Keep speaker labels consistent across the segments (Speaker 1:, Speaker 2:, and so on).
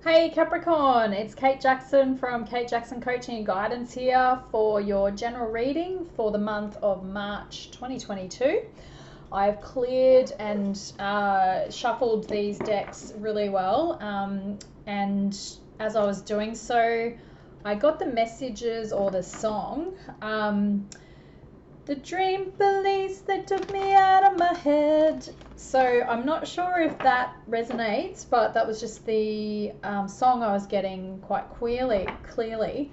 Speaker 1: Hey Capricorn, it's Kate Jackson from Kate Jackson Coaching and Guidance here for your general reading for the month of March 2022. I've cleared and shuffled these decks really well, and as I was doing so, I got the messages or the song. The dream police, they took me out of my head. So I'm not sure if that resonates, but that was just the song I was getting quite clearly.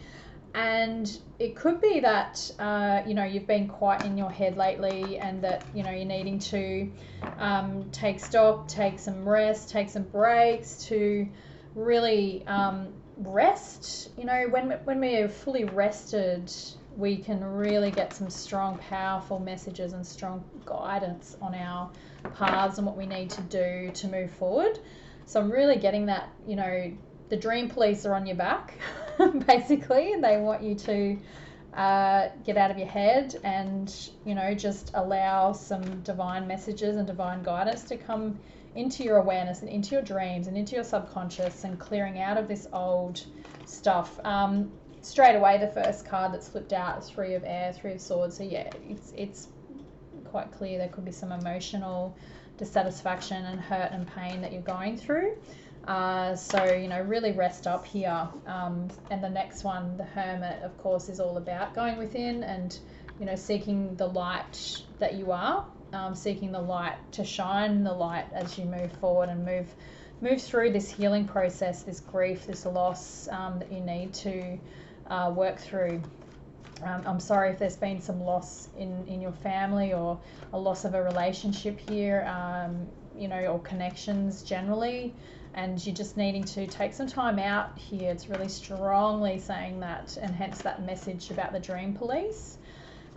Speaker 1: And it could be that, you've been quite in your head lately, and that, you're needing to take stock, take some rest, take some breaks to really rest. When we're fully rested, we can really get some strong, powerful messages and strong guidance on our paths and what we need to do to move forward. So I'm really getting that, the dream police are on your back, basically, and they want you to get out of your head and, just allow some divine messages and divine guidance to come into your awareness and into your dreams and into your subconscious, and clearing out of this old stuff. Straight away, the first card that's flipped out is Three of Air, Three of Swords. So yeah, it's quite clear there could be some emotional dissatisfaction and hurt and pain that you're going through. So really rest up here. And the next one, the Hermit, of course, is all about going within and seeking the light that you are, seeking the light to shine the light as you move forward and move through this healing process, this grief, this loss that you need to work through. I'm sorry if there's been some loss in your family, or a loss of a relationship here, or connections generally, and you're just needing to take some time out here. It's really strongly saying that, and hence that message about the dream police.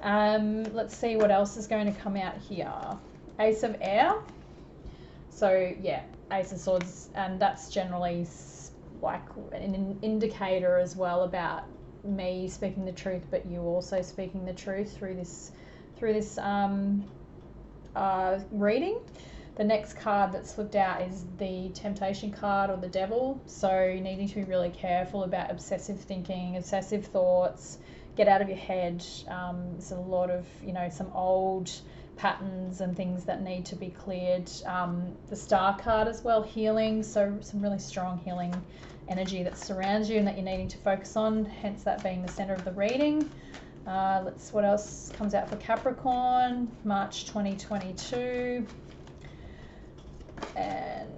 Speaker 1: Let's see what else is going to come out here. Ace of Air. So yeah, Ace of Swords, and that's generally like an indicator as well about me speaking the truth, but you also speaking the truth through this reading. The next card that's flipped out is the Temptation card, or the Devil. So needing to be really careful about obsessive thinking, obsessive thoughts. Get out of your head. There's a lot of some old patterns and things that need to be cleared. The Star card as well, healing. So some really strong healing energy that surrounds you and that you're needing to focus on, hence that being the center of the reading. What else comes out for Capricorn, March 2022. And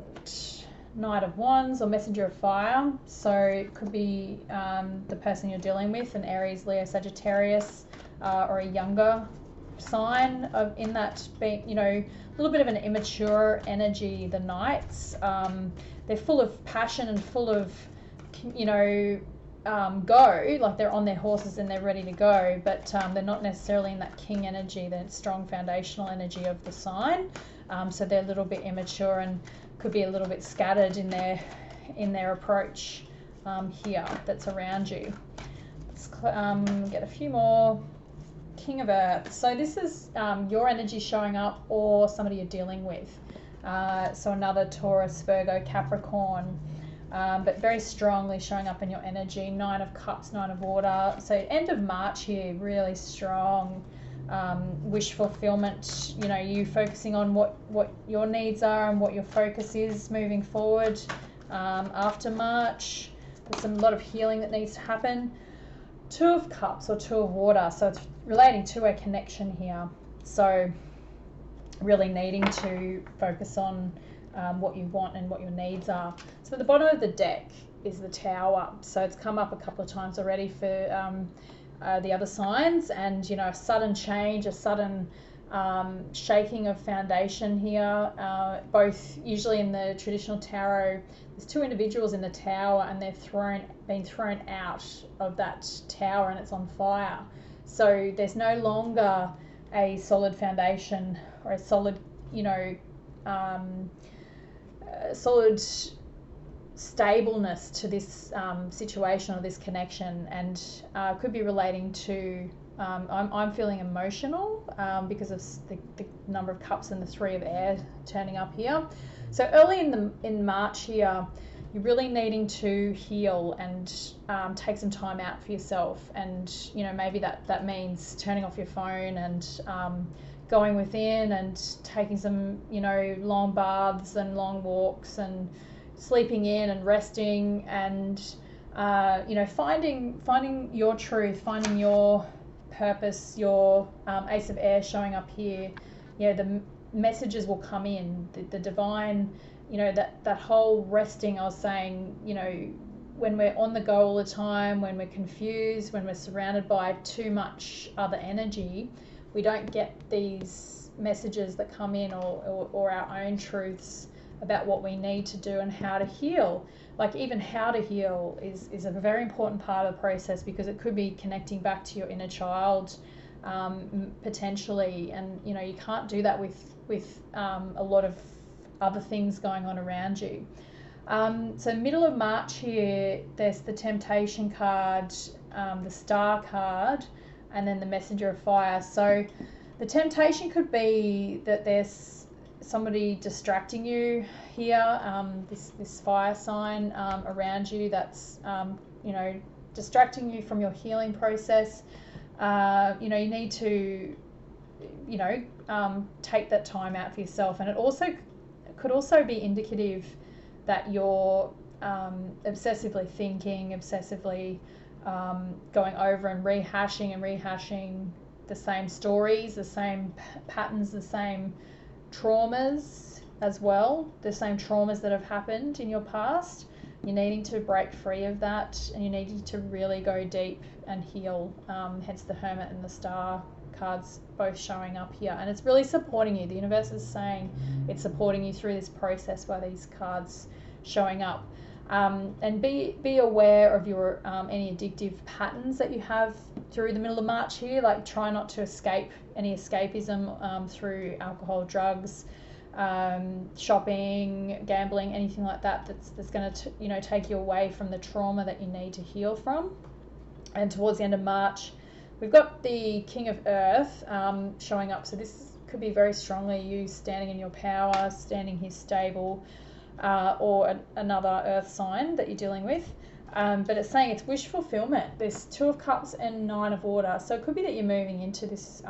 Speaker 1: Knight of Wands, or Messenger of Fire. So it could be the person you're dealing with, an Aries, Leo, Sagittarius, or a younger sign in that being, a little bit of an immature energy. The Knights, they're full of passion and full of, go, like they're on their horses and they're ready to go, but they're not necessarily in that king energy, that strong foundational energy of the sign. So they're a little bit immature and could be a little bit scattered in their approach here that's around you. Let's get a few more. King of Earth. So this is your energy showing up, or somebody you're dealing with. So another Taurus, Virgo, Capricorn, but very strongly showing up in your energy. Nine of Cups, Nine of Water. So end of March here, really strong wish fulfillment. You focusing on what your needs are and what your focus is moving forward. After March, there's a lot of healing that needs to happen. Two of Cups, or Two of Water. So it's relating to a connection here. So really needing to focus on what you want and what your needs are. So at the bottom of the deck is the Tower. So it's come up a couple of times already for the other signs, and a sudden change, a sudden shaking of foundation here. Both usually in the traditional tarot, there's two individuals in the tower, and they're being thrown out of that tower, and it's on fire. So there's no longer a solid foundation, or a solid, solid stableness to this situation or this connection, and could be relating to I'm feeling emotional because of the number of cups and the Three of Air turning up here. So early in March here, you're really needing to heal and take some time out for yourself. And, you know, maybe that means turning off your phone and going within and taking some, you know, long baths and long walks and sleeping in and resting and, you know, finding your truth, finding your purpose. Your Ace of Air showing up here. You know, the messages will come in, the divine, you know, that whole resting. I was saying, you know, when we're on the go all the time, when we're confused, when we're surrounded by too much other energy, we don't get these messages that come in, or our own truths about what we need to do and how to heal. Like, even how to heal is a very important part of the process, because it could be connecting back to your inner child, potentially. And, you know, you can't do that with a lot of other things going on around you. So middle of March here, there's the Temptation card, the Star card, and then the Messenger of Fire. So the temptation could be that there's somebody distracting you here, this fire sign around you that's, you know, distracting you from your healing process. You know, you need to, you know, take that time out for yourself. And it could also be indicative that you're obsessively thinking, obsessively going over and rehashing the same stories, the same patterns, the same traumas as well, the same traumas that have happened in your past. You're needing to break free of that, and you need to really go deep and heal. Hence the Hermit and the Star cards both showing up here, and it's really supporting you. The universe is saying it's supporting you through this process by these cards showing up. And be aware of your any addictive patterns that you have through the middle of March here. Like, try not to escape any escapism through alcohol, drugs, shopping, gambling, anything like that that's going to, you know, take you away from the trauma that you need to heal from. And towards the end of March, we've got the King of Earth showing up. So this could be very strongly you standing in your power, standing here stable, or another earth sign that you're dealing with. But it's saying it's wish fulfillment. There's Two of Cups and Nine of Water. So it could be that you're moving into this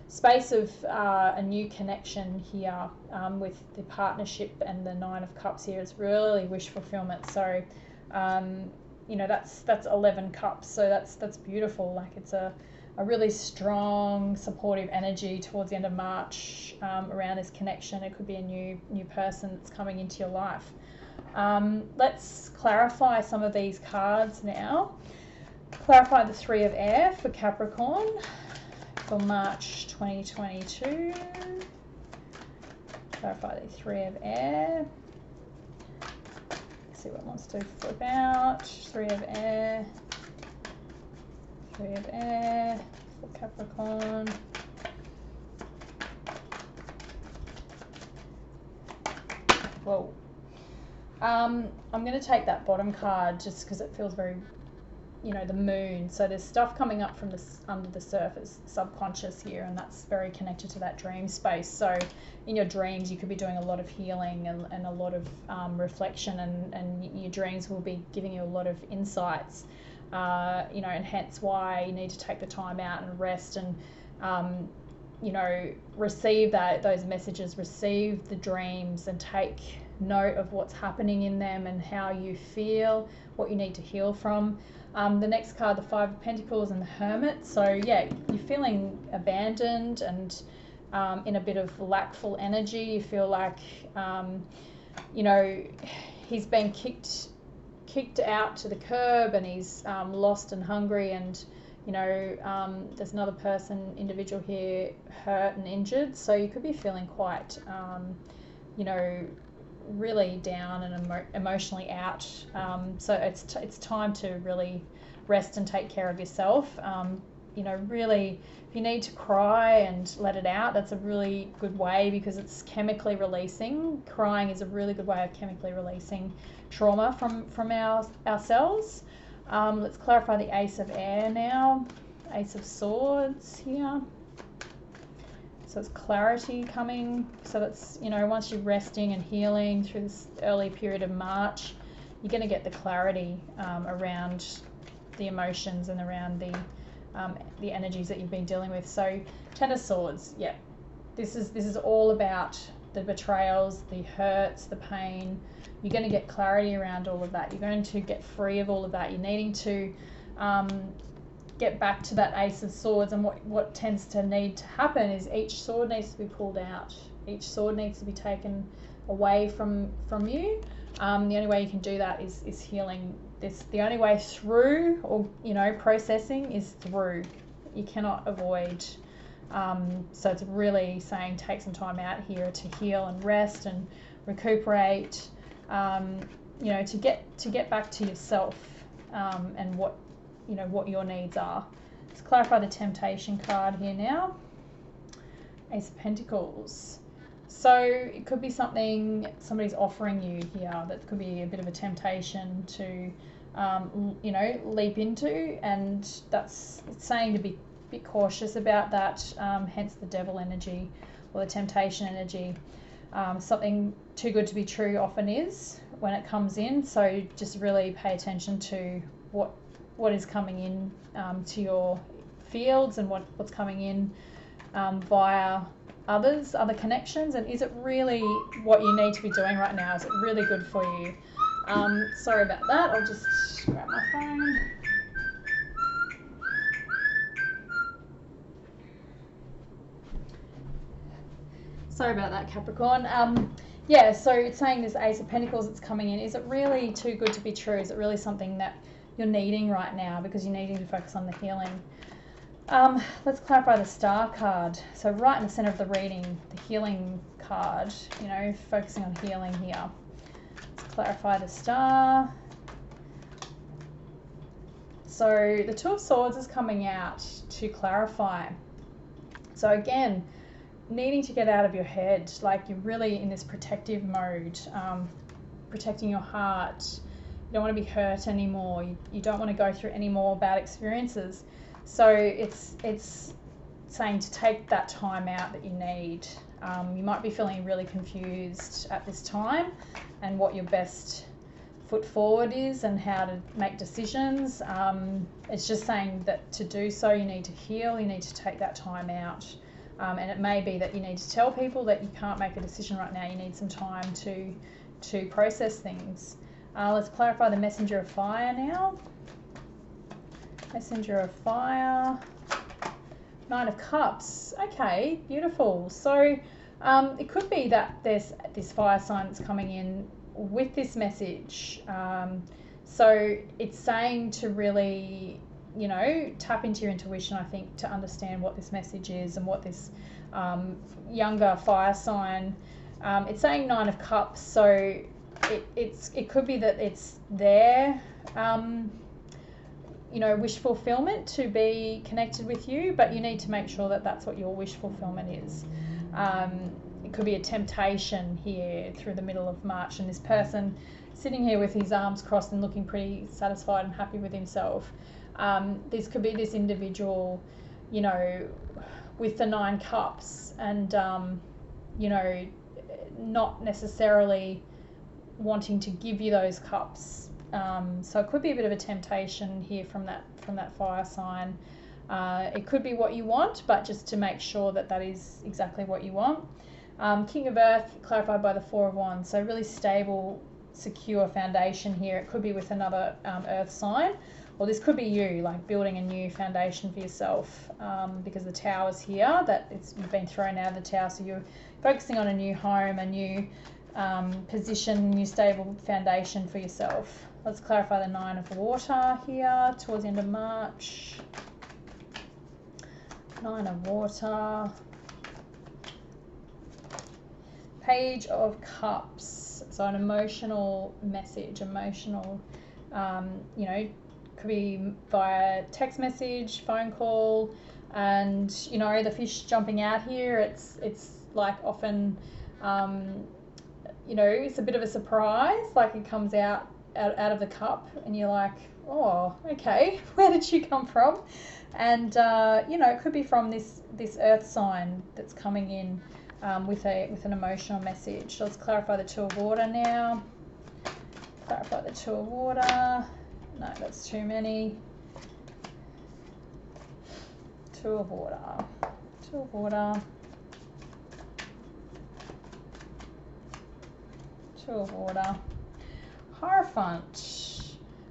Speaker 1: space of a new connection here with the partnership, and the Nine of Cups here. It's really wish fulfillment. So, you know, that's 11 cups. So that's beautiful. Like, it's a really strong, supportive energy towards the end of March around this connection. It could be a new person that's coming into your life. Let's clarify some of these cards now. Clarify the Three of Air for Capricorn for March 2022. Clarify the Three of Air. Let's see what it wants to flip out. Three of Air. Three of Air for Capricorn. Whoa. I'm going to take that bottom card just because it feels very, you know, the moon. So there's stuff coming up from this under the surface, subconscious here, and that's very connected to that dream space. So in your dreams, you could be doing a lot of healing and a lot of reflection, and your dreams will be giving you a lot of insights. You know, and hence why you need to take the time out and rest and, you know, receive those messages, receive the dreams, and take note of what's happening in them and how you feel, what you need to heal from. The next card, the Five of Pentacles and the Hermit. So yeah, you're feeling abandoned and in a bit of lackful energy. You feel like, you know, he's been kicked out to the curb, and he's lost and hungry, and, you know, there's another individual here hurt and injured. So you could be feeling quite, you know, really down and emotionally out. So it's time to really rest and take care of yourself. You know, really, if you need to cry and let it out, that's a really good way, because it's chemically releasing. Crying is a really good way of chemically releasing trauma from ourselves. Let's clarify the Ace of Air now. Ace of Swords here. So it's clarity coming. So that's, you know, once you're resting and healing through this early period of March, you're going to get the clarity around the emotions and around the energies that you've been dealing with. So Ten of Swords, yeah, this is all about the betrayals, the hurts, the pain. You're going to get clarity around all of that. You're going to get free of all of that. You're needing to get back to that Ace of Swords, and what tends to need to happen is each sword needs to be pulled out. Each sword needs to be taken away from you. The only way you can do that is healing this. The only way through, or, you know, processing is through. You cannot avoid. So it's really saying take some time out here to heal and rest and recuperate. You know, to get back to yourself and what, you know, what your needs are. Let's clarify the temptation card here now. Ace of Pentacles. So it could be something somebody's offering you here that could be a bit of a temptation to, you know, leap into, and it's saying to be a bit cautious about that, hence the devil energy or the temptation energy. Something too good to be true often is when it comes in, so just really pay attention to what is coming in to your fields and what's coming in via other connections, and is it really what you need to be doing right now? Is it really good for you? Sorry about that, I'll just grab my phone. Sorry about that, Capricorn. Yeah, so it's saying this Ace of Pentacles that's coming in. Is it really too good to be true? Is it really something that you're needing right now because you're needing to focus on the healing? Let's clarify the Star card. So right in the center of the reading, the healing card, you know, focusing on healing here. Let's clarify the Star. So the Two of Swords is coming out to clarify. So again, needing to get out of your head, like you're really in this protective mode, protecting your heart. You don't want to be hurt anymore. You don't want to go through any more bad experiences. So it's saying to take that time out that you need. You might be feeling really confused at this time and what your best foot forward is and how to make decisions. It's just saying that to do so you need to heal, you need to take that time out. And it may be that you need to tell people that you can't make a decision right now. You need some time to process things. Let's clarify the Messenger of Fire now. Messenger of Fire. Nine of Cups. Okay, beautiful. So it could be that there's this fire sign that's coming in with this message. So it's saying to really, you know, tap into your intuition, I think, to understand what this message is and what this younger fire sign. It's saying Nine of Cups, so it could be that it's their you know, wish fulfillment to be connected with you, but you need to make sure that that's what your wish fulfillment is. It could be a temptation here through the middle of March, and this person sitting here with his arms crossed and looking pretty satisfied and happy with himself. This could be this individual, you know, with the 9 cups and, you know, not necessarily wanting to give you those cups. So it could be a bit of a temptation here from that fire sign. It could be what you want, but just to make sure that that is exactly what you want. King of Earth, clarified by the 4 of Wands. So really stable, secure foundation here. It could be with another earth sign, or this could be you, like building a new foundation for yourself, because the Tower's here, that you've been thrown out of the Tower, so you're focusing on a new home, a new position, new stable foundation for yourself. Let's clarify the 9 of Water here towards the end of March. 9 of Water. Page of Cups. So an emotional message, emotional, you know, could be via text message, phone call, and, you know, the fish jumping out here, it's like often, you know, it's a bit of a surprise, like it comes out out of the cup, and you're like, oh, okay, where did she come from? And you know, it could be from this earth sign that's coming in with an emotional message. So let's clarify the Two of Water now. Clarify the Two of Water. No, that's too many. Two of Water. Two of Water. Two of Water. Hierophant.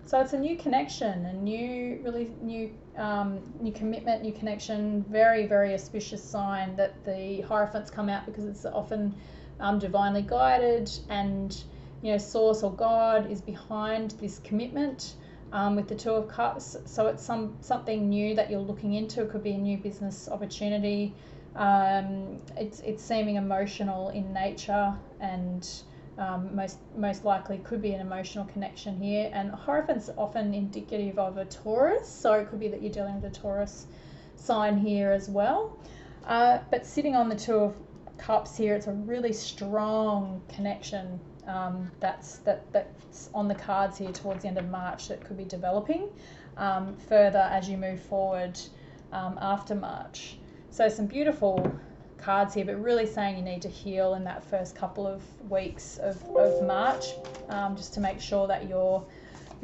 Speaker 1: So it's a new connection, a new commitment, new connection. Very, very auspicious sign that the Hierophants come out, because it's often divinely guided, and you know, Source or God is behind this commitment with the Two of Cups. So it's something new that you're looking into. It could be a new business opportunity. It's seeming emotional in nature, and most likely could be an emotional connection here. And Hierophant's often indicative of a Taurus, so it could be that you're dealing with a Taurus sign here as well. But sitting on the Two of Cups here, it's a really strong connection that's on the cards here towards the end of March, that could be developing further as you move forward after March. So some beautiful cards here, but really saying you need to heal in that first couple of weeks of March, just to make sure that you're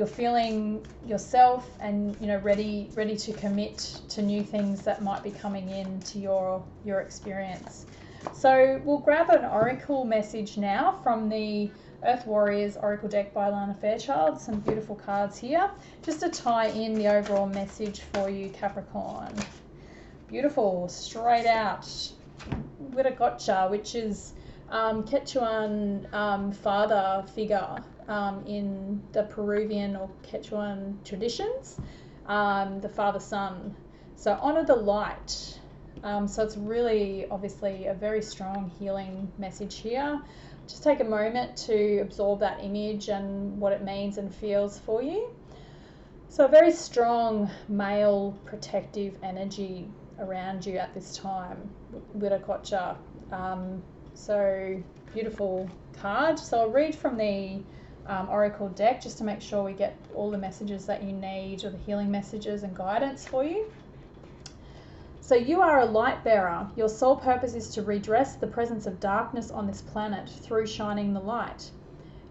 Speaker 1: feeling yourself, and you know, ready to commit to new things that might be coming into your experience. So we'll grab an oracle message now from the Earth Warriors Oracle deck by Lana Fairchild. Some beautiful cards here, just to tie in the overall message for you, Capricorn. Beautiful, straight out. Gotcha, which is Quechuan father figure in the Peruvian or Quechuan traditions, the father-son. So honor the light. So it's really obviously a very strong healing message here. Just take a moment to absorb that image and what it means and feels for you. So a very strong male protective energy around you at this time, Viracocha. So beautiful card. So I'll read from the Oracle deck just to make sure we get all the messages that you need, or the healing messages and guidance for you. So you are a light bearer. Your sole purpose is to redress the presence of darkness on this planet through shining the light.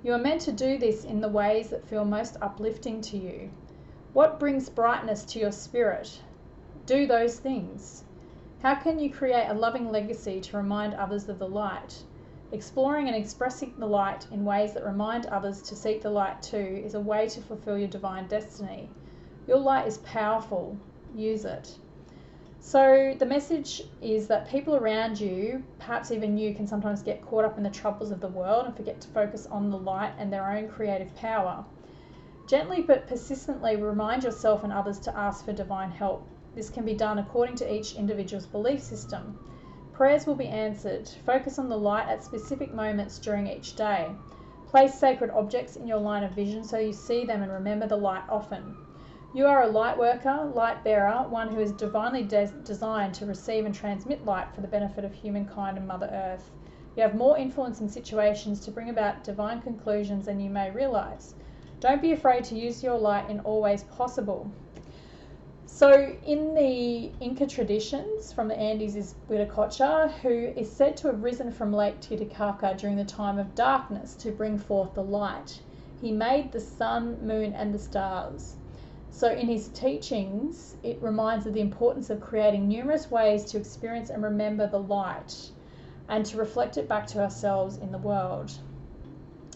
Speaker 1: You are meant to do this in the ways that feel most uplifting to you. What brings brightness to your spirit? Do those things. How can you create a loving legacy to remind others of the light? Exploring and expressing the light in ways that remind others to seek the light too is a way to fulfill your divine destiny. Your light is powerful. Use it. So the message is that people around you, perhaps even you, can sometimes get caught up in the troubles of the world and forget to focus on the light and their own creative power. Gently but persistently remind yourself and others to ask for divine help. This can be done according to each individual's belief system. Prayers will be answered. Focus on the light at specific moments during each day. Place sacred objects in your line of vision so you see them and remember the light often. You are a light worker, light bearer, one who is divinely designed to receive and transmit light for the benefit of humankind and Mother Earth. You have more influence in situations to bring about divine conclusions than you may realize. Don't be afraid to use your light in all ways possible. So in the Inca traditions, from the Andes is Viracocha, who is said to have risen from Lake Titicaca during the time of darkness to bring forth the light. He made the sun, moon, and the stars. So in his teachings, it reminds of the importance of creating numerous ways to experience and remember the light, and to reflect it back to ourselves in the world.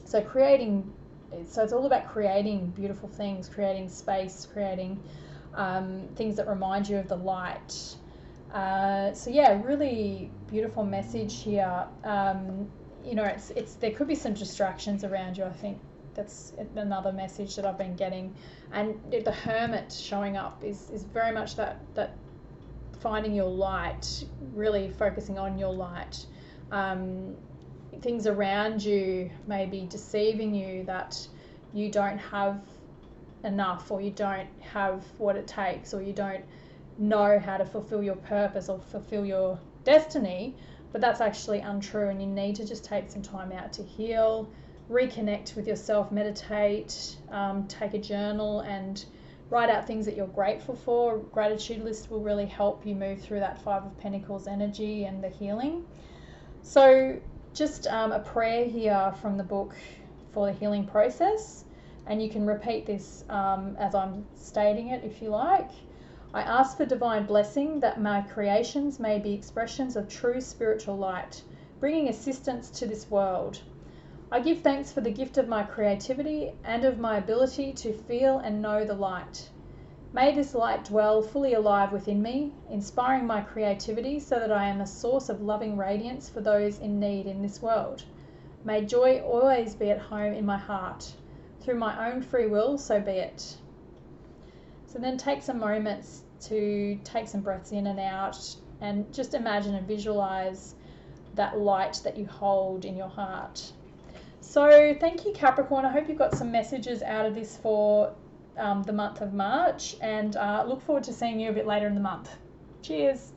Speaker 1: So it's all about creating beautiful things, creating space, creating things that remind you of the light. So yeah, really beautiful message here. You know, there could be some distractions around you. I think that's another message that I've been getting. And the Hermit showing up is very much that finding your light, really focusing on your light. Things around you may be deceiving you that you don't have enough, or you don't have what it takes, or you don't know how to fulfill your purpose or fulfill your destiny, but that's actually untrue, and you need to just take some time out to heal, reconnect with yourself, meditate, take a journal and write out things that you're grateful for. Gratitude list will really help you move through that Five of Pentacles energy and the healing. So just a prayer here from the book for the healing process, and you can repeat this as I'm stating it if you like. I ask for divine blessing that my creations may be expressions of true spiritual light, bringing assistance to this world. I give thanks for the gift of my creativity and of my ability to feel and know the light. May this light dwell fully alive within me, inspiring my creativity so that I am a source of loving radiance for those in need in this world. May joy always be at home in my heart. Through my own free will, so be it. So then take some moments to take some breaths in and out and just imagine and visualize that light that you hold in your heart. So thank you, Capricorn. I hope you got some messages out of this for the month of March, and look forward to seeing you a bit later in the month. Cheers.